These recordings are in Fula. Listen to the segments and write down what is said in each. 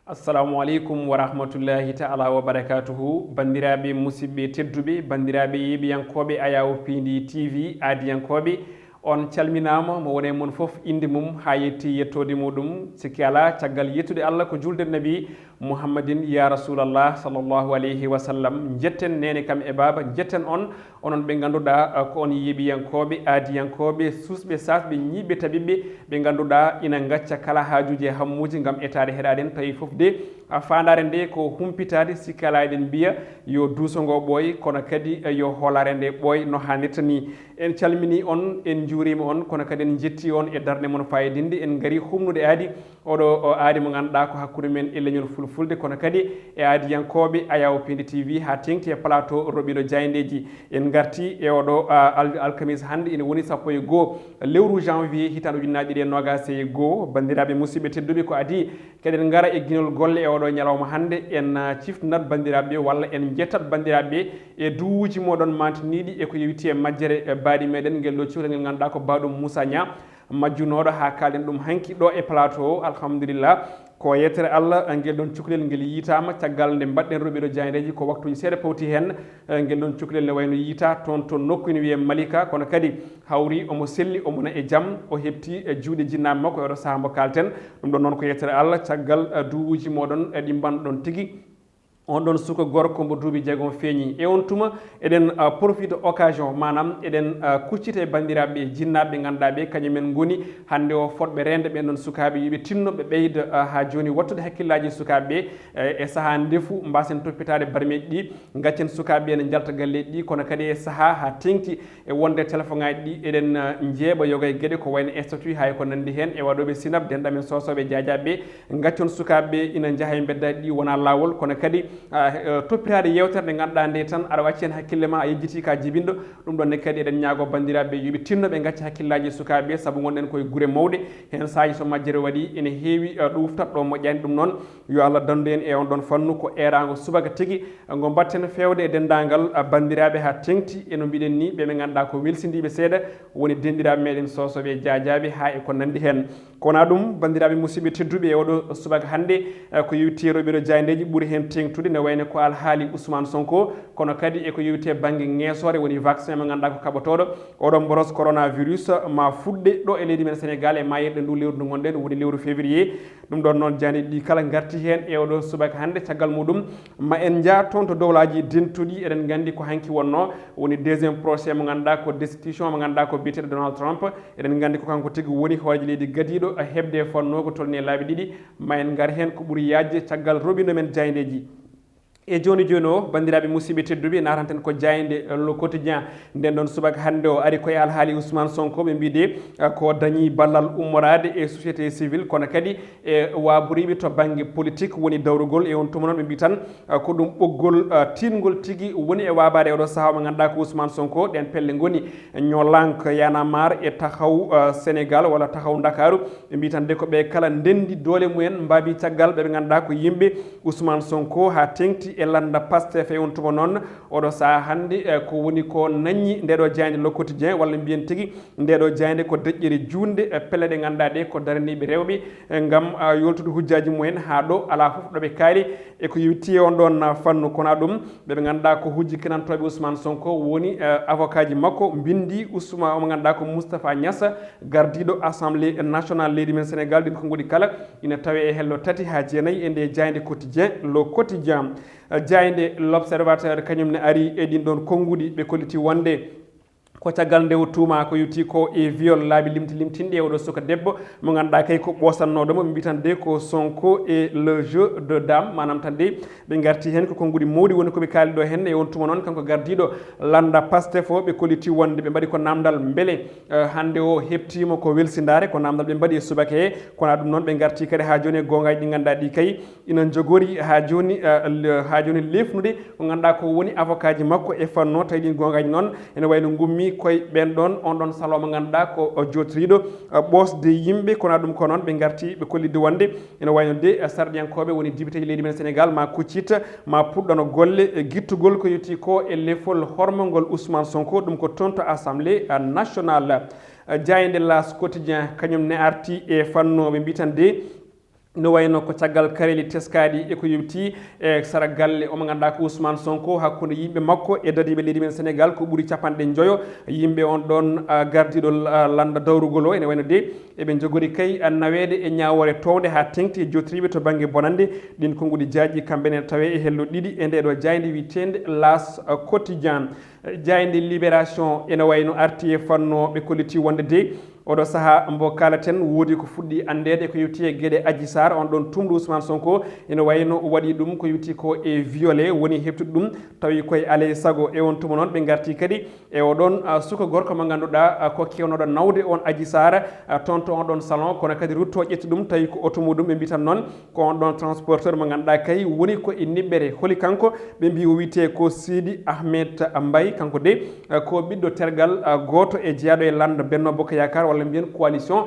assalamu aleykum wa rahmatullahi taala wa barakatuhu bandiraɓe musidɓe tedduɓe bandiraɓe yeɓiyankoɓe Ayaw Pindi TV aadiyankoɓe on calminama mo wone moon foof inde mum ha yetti yettode muɗum sikki ala caggal yettude Allah ko julde nabi Muhammadin ya rasulallah sallllahu alayhi wa sallam jetten nene kam e baba jetten onon ɓe ganduɗa ko on yeeɓiyankoɓe aadiyankoɓe susɓe sasɓe ñiɓɓe taɓiɓɓe ɓe ganduɗa ina gacca kala hajuji e hammuji gam etade heɗaden tawi foof de fandare nde ko humpitade sikki ala eɗen mbiya yo duusogo ɓooy kono kadi yo hoolare nde ɓooy no hannirta ni en calmini on en juurima on kono kadi en jetti on e darde moon fayidinde en gaari humnude aadi oɗo aadi mo ganduɗa ko hakkude men e leñol fulfulde kono kadi e aadiyankoɓe Ayaw Pindi TV ha tengti e plateau roɓiɗo jayndeji en garti e oɗo alkamisa hande ina woni 1 lewru janvier hitande ujunnaje ɗiɗi e nogas e goho bandiraɓe musidɓe tedduɓe ko adi kadi gara e guinol golle e oɗo ñalawma hande en ciftanat bandiraɓe walla en jettat bandiraɓe e duuji moɗon mantiniɗi e ko yewiti e majjere baɗi meɗen guel ɗo cukalel ngel ganduɗa ko baɗum Moussa Nia majjunoɗo ha kalden ɗum hanki ɗo e plateau alhamdulillah ko yettere Allah ngel ɗon cukalel ngel yitama caggal nde mbaɗɗen roɓiɗo jayndeji ko waktuji seeɗa pawti hen ngel ɗon cukalel ne wayno yiita toon to nokku ne wiye Malika kono kadi hawri omo selli omona e jaam o hebti e juuɗe jinnaɓe makko e oɗo saaha mo kalten ɗum ɗon noon ko yettere Allah caggal duuji moɗon ɗi mbanɗon tigui on ɗon suka gorko mbo duuɓi jeegom feeñi e on tuma eɗen profite occasion manam eɗen kuccita e bandiraɓe jinnaɓe ɓe ganduɗa ɓe kañumen goni hande o fotɓe rende ɓen ɗon sukaɓe yoɓe tinno ɓe ɓeyda ha joni wattude hakkillaji sukaɓeɓe e saaha ndefu mbasen toppitade barmeji ɗi gaccen sukaɓeɓe ne jalta galleji ɗi kono kadi e saaha ha tengti e wonde téléphone ngaji ɗi eɗen jeeɓa yoga e gueɗe ko wayno statut hay ko nandi hen e waɗoɓe sinab denɗamen sosoɓe jajaɓeɓe gaccon sukaɓeɓe ina jaaha e beddaji ɗi wona lawol kono kadi toppitade yewtere nde ganduɗa nde tan aɗa wacci hen hakkille ma a yejjiti ka jibinɗo ɗum ɗonne kadi eɗen ñaago bandiraɓe yoɓe tinno ɓe gacca hakkillaji sukaɓe saabu gonɗen koye guure mawɗe hen saaji so majjere waɗi ene heewi ɗuftat ɗo moƴƴani ɗum noon yo Allah dandu en e on ɗon fannu ko erago subaka tigui ngo batten fewde e dendagal bandiraɓe ha tengti eno mbiɗen ni ɓe ganduɗa ko welsidiɓe seeɗa woni dendiraɓe meɗen sosoɓe jajaɓe ha e ko nandi hen kona ɗum bandiraɓe musidɓe tedduɓe e oɗo subaka hande ko yewti roɓiɗo jayndeji ɓuuri hen tengtude ne wayno ko alhaali Ousmane Sonko kono kadi eko yewte banggue ngeesore woni vaccin mo ganduɗa ko kaɓatoɗo oɗon boros coronavirus ma fuɗɗe ɗo e leydi men Sénégal e mayirɗe ndu lewru ndu gonɗen woni lewru février ɗum ɗon noon janeɗi ɗi kala garti hen e oɗo subaka hande caggal muɗum ma en jaa toon to dowlaji dentuɗi eɗen gandi ko hanki wonno woni deuxiéme procès mo ganduɗa ko destitution mo ganduɗa ko biyeteɗo Donald Trump eɗen gandi ko kanko tigui woni hoorejo leydi gadiɗo hebde fonno ko tolni e laabi ɗiɗi ma en gar hen ko ɓuuri yajde caggal roɓino men jayndeji e joni joni o bandiraɓe musidɓe tedduɓe natanten ko jayde le quotidien nden ɗon subaka hande o ari koye alhaali Ousmane Sonko ɓe mbide ko dañi ballal ummorade e société civile kono kadi e waboriɓe to banggue politique woni dawrugol e on tuma noon ɓe mbi tan ko ɗum ɓoggol tingol tigui woni e wabade oɗo saaha mo ganduɗa ko Ousmane Sonko ɗen pelle goni ñolank Y'en a marre e tahaw Sénégal walla tahaw Dakaru ɓe mbi tan de ko ɓe kala ndendi doole mumen mbabi caggal ɓeɓe ganduɗa ko yimɓe Ousmane Sonko ha tengti e landa Pastef e on tuma noon oɗo saaha hande ko woni ko nañi ndeɗo jayde le quotidien walla mbiyen tigui ndeɗo jayde ko deƴƴere junde pelle ɗe ganduɗa ɗe ko daraniɓe rewɓe gam yoltude hujjaji mumen ha ɗo ala foof ɗoɓe kaali e ko yewti on ɗon fannu kona ɗum ɓeɓe ganduɗa ko hujji kinantoɓe Ousmane Sonko woni avocat ji makko bindi Ousmane omo ganduɗa ko Moustapha Niass gardiɗo assemblée nationale leydi men Sénégal ɗin ko goɗi kala ina tawe e hello tati ha jeenayyi e nde jayde quotidien le quotidien jayde l'observateur kañum ne ari e ɗin ɗon konngudi ɓe kolliti wonde ko caggal nde o tuuma ko yutti ko e viol laabi limtinɗe oɗo suka debbo mo ganduɗa kay ko ɓosannoɗomo ɓe mbi tan de ko Sonko et le jeu de dame manam tan de ɓe garti hen ko konngudi mawɗi woni koɓe kaali ɗo hen e on tuma noon kanko gardiɗo landa Pastef o ɓe kolliti wonde ɓe mbaɗi ko namdal beele hande o heptima ko welsidare ko namdal ɓe mbaɗi e subaka he kona ɗum noon ɓe garti kadi ha joni e gongaji ɗi ganduɗa ɗi kay ina jogori ha joni lefnude ko ganduɗa ko woni avocat ji makko e fanno tawi ɗin gongaji noon ene wayno gummi koye ɓen ɗon on ɗon salo mo ganduɗa ko jotoriɗo ɓosde yimɓe kona ɗum ko noon ɓe garti ɓe kollidde wonde ene wayno de sardiyankoɓe woni député ji leydi men Sénégal ma kuccita ma puɗɗono golle guittugol ko yetti ko e lefol hormongol Ousmane Sonko ɗum ko toon to assemblée nationale jayde las quotidien kañum ne arti e fanno ɓe mbi tan de no wayno ko caggal kareli teskadi e ko yewti e sara galle o mo ganduɗa ko Ousmane Sonko hakkude yimɓe makko e dadiɓe leydi men Sénégal ko ɓuuri capanɗe joyo yimɓe on ɗon gardiɗo landa dawrugol o ene wayno de eɓe jogori kay nawede e ñawore towde ha tengti e jotoriɓe to banggue bonande ɗin konngudi jaaji kamɓene tawe e hello ɗiɗi e nde ɗo jayde witende L'As quotidien jayde Libération ene wayno arti e fannoɓe kolliti wonde de oɗo saaha mbo kalaten woodi ko fuɗɗi andede ko yewti e gueɗe Adji Sarr on ɗon tumɗo Ousmane Sonko ene wayno waɗi ɗum ko yewti ko e violé woni heptude ɗum tawi koye alay saago e on tuma noon ɓe garti kadi e oɗon suka gorko mo ganduɗa ko kewnoɗo nawde on Adji Sarr toon to on ɗon salon kono kadi rutto ƴetti ɗum tawi ko auto muɗum ɓe mbi tan noon ko on ɗon transporteur mo ganduɗa kay woni ko e niɓɓere holi kanko ɓe mbi o wiyete ko Sidi Ahmed Mbaye kanko de ko ɓiɗɗo tergal goto e jeeyaɗo e landa Benno Bokk Yakar walla mbiyen coalition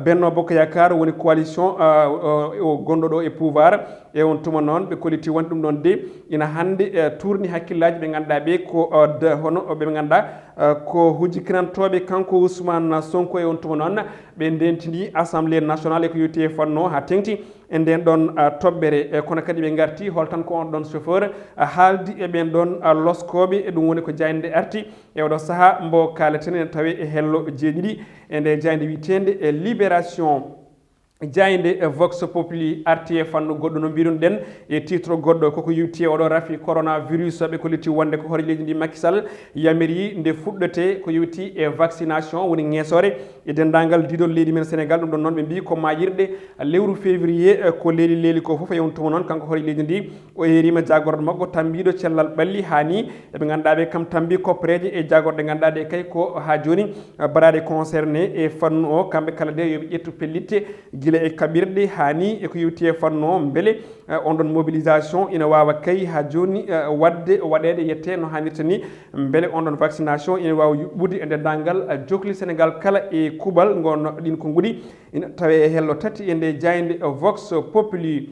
Benno Bokk Yakar woni coalition o gonɗo ɗo e pouvoir e on tuma noon ɓe kolliti woni ɗum ɗon de ina hande tourni hakkillaji ɓe ganduɗa ɓe ko hono ɓe ganduɗa ko hujjikinantoɓe kanko Ousmane Sonko e on tuma noon ɓe ndentini Assemblée nationale e ko yewti e fanno ha tengti e nden ɗon toɓɓere kono kadi ɓe garti hol tan ko on ɗon chauffeur haaldi e ɓen ɗon loskoɓe e ɗum woni ko jayde arti e oɗo saaha mbo kaleten ene tawe e hello jeeɗiɗi e nde jayde witende e Libération jayde Vox Populi arti e fanno goɗɗo no mbiɗon ɗen e titre goɗɗo koko yewti e oɗo rafi coronavirus ɓe kolliti wonde ko hoore leydi ndi Macky Sall yamiri nde fuɗɗete ko yewti e vaccination woni ŋeesore e dendagal didol leydi men Sénégal ɗum ɗon noon ɓe mbi ko mayirɗe lewru février ko leeli ko foof e on tuma noon kanko hoore leydi ndi o yerima jagorɗo makko tambiɗo cellal ɓalli hani eɓe ganduɗa ɓe kam tambi koppereje e jagorɗe ganduɗa ɗe kay ko ha joni baraɗe concerné e fannu o kamɓe kala de yoɓe ƴettu pellitte guila e kaɓirɗe hani eko yewti e fanno beele on ɗon mobilisation ina wawa kay ha joni waɗede yette no hannirta ni beele on ɗon vaccination ina wawa yuɓɓude e dendagal jokli Sénégal kala e kuuɓal gonno ɗin ko guuɗi ina tawe e hello tati e nde jayde Vox Populi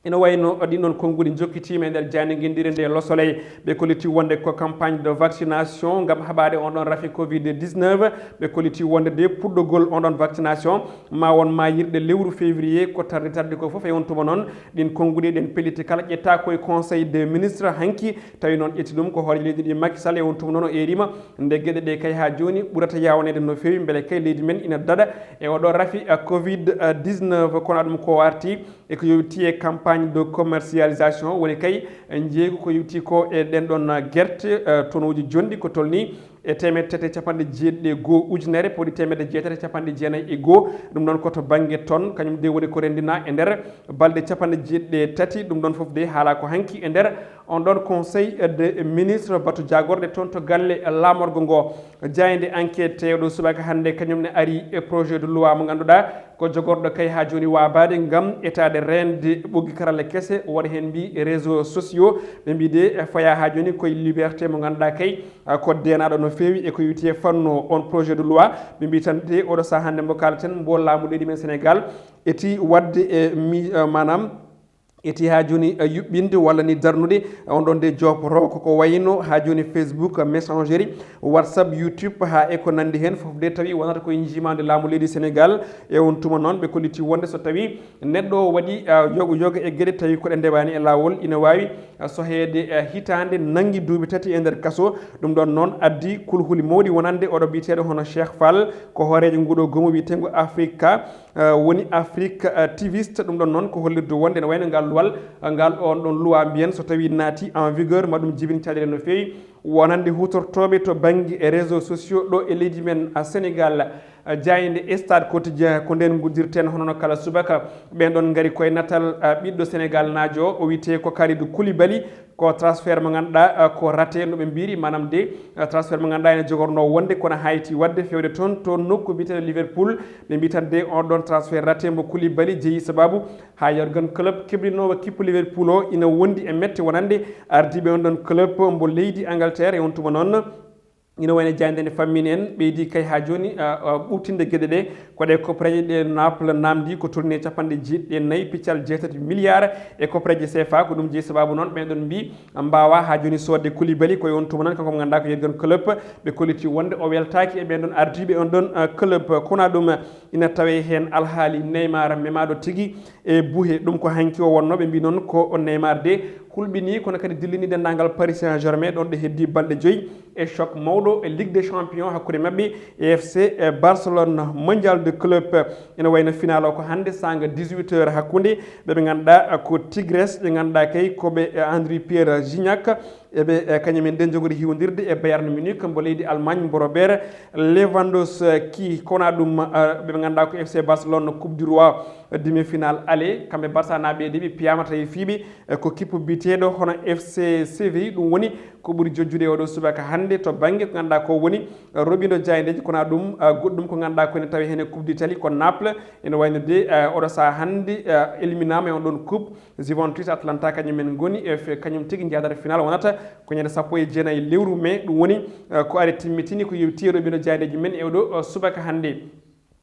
ina wayno ɗin ɗon konnguli jokkitima e nder jayde guindiri nde Le Soleil ɓe kolliti wonde ko campagne de vaccination gam haɓade on ɗon rafi Covid-19 ɓe kolliti wonde de puɗɗogol on ɗon vaccination ma won mayirɗe lewru février ko tarde ko foof e on tuma noon ɗin konnguli ɗen pelliti kala ƴetta koye conseil des ministres hanki tawi noon ƴetti ɗum ko hoore leydi ndi Macky Sall e on tuma noon o erima nde gueɗe ɗe kay ha joni ɓurata yawnede no fewi beele kay leydi men ina daɗa e oɗo rafi Covid-19 kono ɗum ko warti e ko yewti e campagne de commercialisation woni kay jeeygu ko yewti ko e ɗen ɗon guerte tonoji jonɗi ko tolni e temedde tati capanɗe jeeɗiɗi e goho ujunere poɗi temedde jeetati capanɗe jeenayyi e goho ɗum ɗon koto banggue tonne kañum de woni ko rendina e nder balɗe capanɗe jeeɗiɗi tati ɗum ɗon foof de haala ko hanki e nder on ɗon conseil de ministre bato jagorɗe toon to galle lamorgo ngo jayde enquête ɗo subaka hannde kañum ne ari e projet de loi mo ganduɗa ko jogorɗo kay ha joni wabade gam etade rende ɓoggi karalla kese waɗa hen mbi réseaux sociaux ɓe mbi de faya ha joni koye liberté mo ganduɗa kay ko denaɗo no fewi e ko yewti e fanno on projet de loi ɓe mbi tan de oɗo saaha hannde mo kalaten mbo laamu leydi men Sénégal eti wadde e manam eti ha joni yuɓɓinde walla ni darnude on ɗon de joporo koko wayno ha joni Facebook messagerie WhatsApp YouTube ha e ko nandi hen foof de tawi wonata koye jimande laamu leydi Sénégal e on tuma noon ɓe kolliti wonde so tawi neɗɗo o waɗi yoga e gueɗe tawi koɗe ndewani e lawol ina wawi sohede hitande nangui duuɓi tati e nder kaso ɗum ɗon noon addi kulhuli mawɗi wonande oɗo biteɗo hono Cheikh Fall ko hoorejo nguɗo gomo wiyetego Africa woni Afrique tiviste ɗum ɗon noon ko hollirde wonde ne wayno ngal luwal ngal on ɗon loi mbiyen so tawi naati en vigueur maɗum jibin caɗele no fewi wonande hutortoɓe to banggue e réseaux sociaux ɗo e leydi men Sénégal jayde Stade Quotidien ko nden guddirten hono kala subaka ɓen ɗon gaari koye natal ɓiɗɗo Sénégal naajo o wiyete ko Kalidou Koulibaly ko transfert mo ganduɗa ko raté no ɓe mbiri manam de transfert mo ganduɗa ene jogorno wonde kono hayti wadde fewde toon to nokku biteɗo Liverpool ɓe mbi tan de on ɗon transfert raté mo Koulibaly jeeyi sababu ha yargan club keblinowo kippu Liverpool o ina wondi e mette wonande ardiɓe on ɗon club mbo leydi Angleterre e on tuma noon ina wayno jayde nde fammini en ɓeydi kay ha joni ɓuttinde gueɗe ɗe koɗe koppareje ɗe Naples namdi ko tourni e capanɗe jeeɗiɗi nayyi piccal 7 milliards e koppareje CFA ko ɗum jeeyi sababu noon ɓen ɗon mbi mbawa ha joni sodde Koulibaly koye on tuma noon kanko mo ganduɗa ko yeggon club ɓe kolliti wonde o weltaki e ɓen ɗon ardiɓe on ɗon club kono ɗum ina tawe hen alhaali Neymar memaɗo tigui e buhe ɗum ko hanki o wonno ɓe mbi noon ko Neymar de hulɓini kono kadi dillini dendagal Paris Saint-Germain ɗon ɗo heddi balɗe 5 e choc mawɗo e Ligue des Champions hakkude mabɓe e FC Barcelone mondial de club ene wayno final o ko hande sanga 18h hakkude ɓeɓe ganduɗa ko Tigres ɓe ganduɗa kay koɓe André Pierre Gignac eɓe kañumen den jogori hiwodirde e Bayern Munich mbo leydi Allemagne mbo Robert Lewandowski kona ɗum ɓeɓe ganduɗa ko FC Barcelone coupe du roi demi final aller kamɓe Barça naɓe de ɓe piyamata e fiiɓe ko kippo biteɗo hono FC Séville ɗum woni ko ɓuuri jojjude oɗo subaka hande to banggue ko ganduɗa ko woni Robino Diayedeji kona ɗum goɗɗum ko ganduɗa ko ene tawi hen e coupe d'Italie ko Naples ene wayno de oɗo saaha hande éliminama e on ɗon coupe Juventus Atlanta kañumen goni e kañum tigui jadata final wonata ko ñande 19 lewru mai ɗum woni ko ari timmitini ko yewti Robino Diayedeji men e oɗo subaka hande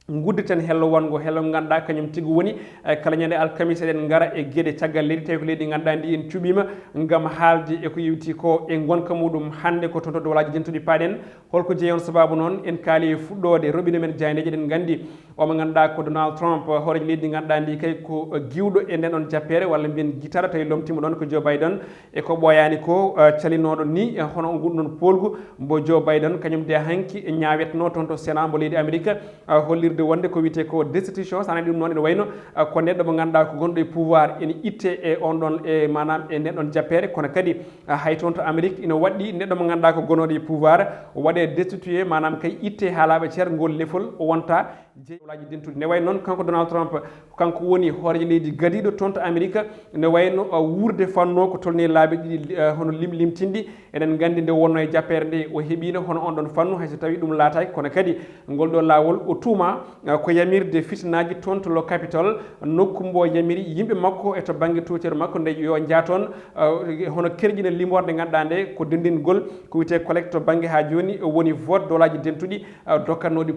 gudditen hello wongo hello ganduɗa kañum tigui woni kala ñande alkamisa eɗen gara e gueɗe caggal leydi tawi ko leydi ganduɗa ndi en cuɓima gam haalde eko yewti ko e gonka muɗum hande ko toon to dowlaji jentuɗi paaɗen holko jeeyi on sababu noon en kaali e fuɗɗode roɓino men Diayedeji eɗen gandi omo ganduɗa ko Donald Trump hoorejo leydi ganduɗa ndi kay ko giwɗo e nden on jappere walla mbiyen guitara tawi lomtima ɗon ko Joe Biden e ko ɓoyani ko calinoɗo ni hono gonɗon ɗon polgu mbo Joe Biden kañum de hanki ñawetno toon to Sénat mbo leydi Amérique hollirde wonde ko wiyete ko destitution sana ɗum noon ene wayno ko neɗɗo mo ganduɗa ko gonɗo e pouvoir ene itte e on ɗon e manam e nden ɗon jappere kono kadi hay toon to Amérique ina waɗɗi neɗɗo mo ganduɗa ko gonoɗo e pouvoir waɗe destitué manam kay itte haalaɓe ceer ngol lefol o wonta jeewlaji dentude ne wayno noon kanko Donald Trump kanko woni hoorejo leydi gadiɗo toon to Amérique ne wayno wurde fanno ko tolni laabi ɗiɗi hono limtindi eɗen gandi nde wonno e jappere nde o heeɓino hono on ɗon fannu hayso tawi ɗum laataki kono kadi ngol ɗo lawol o tuuma ko yamirde fitnaji toon to lo Capitol nokku mbo yamiri yimɓe makko e to banggue tutere makko nde yo jaaton hono kerƴina limorde ganduɗa nde ko dendingol ko wiyete collecte to banggue ha joni woni vote dolaji dentuɗi dokkatnoɗi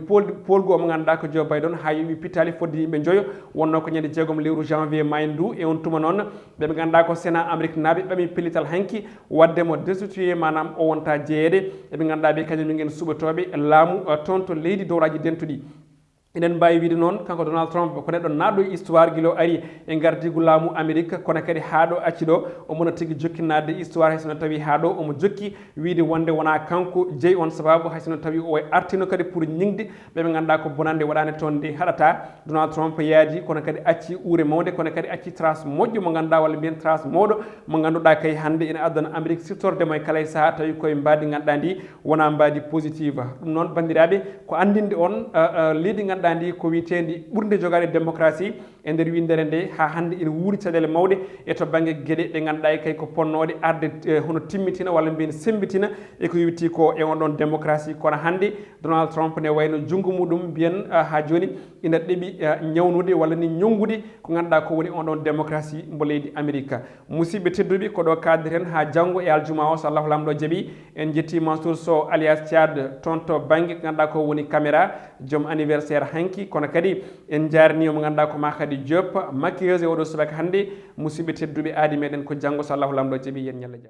polgu omo ganduɗa ko Joe Biden ha yoɓi pittali fodde yimɓe joyo wonno ko ñande 6 lewru janvier maydu e on tuma noon ɓeɓe ganduɗa ko Sénat Amérique naɓe ɓami pellital hanki waddemo destitué manam o wonta jeeyede eɓe ganduɗa ɓe kañum mingen suɓatoɓe laamu toon to leydi dowlaji dentuɗi enen mbawi wiide noon kanko Donald Trump ko neɗɗo naɗɗo e histoire guilo ari e gardigu laamu Amérique kono kadi haaɗo acci ɗo omona tigui jokkinnade histoire haysono tawi haaɗo omo jokki wiide wonde wona kanko jeeyi on sababu haysono tawi o artino kadi pour ñingde ɓeɓe ganduɗa ko bonande waɗani toon nde haɗata Donald Trump yaadi kono kadi acci uure mawde kono kadi acci trace moƴƴo mo ganduɗa walla mbiyen trace mawɗo mo ganduɗa kay hande ene addana Amérique siftordemo e kala e saaha tawi koye mbadi ganduɗa ndi wona mbadi positive ɗum noon bandiraɓe ko andinde on leydi ganduɗa ndi ko witendi ɓurde jogade démocratie e nder windere nde ha hande ene wuuri caɗele mawɗe e to banggue gueɗe ɗe ganduɗa kay ko ponnoɗe arde hono timmitina walla mbiyen sembitina e ko yewti ko e on ɗon démocratie kono hande Donald Trump ne wayno junggo muɗum mbiyen ha joni ina ɗeeɓi ñawnude walla ni ñongude ko ganduɗa ko woni on ɗon démocratie mbo leydi Amérique musidɓe tedduɓe ko ɗo kadden ha janggo e aljuma o so Allahu lamɗo jaaɓi en jetti Mansour Sow alias Thiad toon to banggue ko ganduɗa ko woni caméra joom anniversaire hanki kono kadi en jarni mo ganduɗa ko Makady Diop maquilleuse e oɗo subaka hande musidɓe tedduɓe aadi meɗen ko janggo so Allahu lamɗo jaaɓi yen ñalla jaam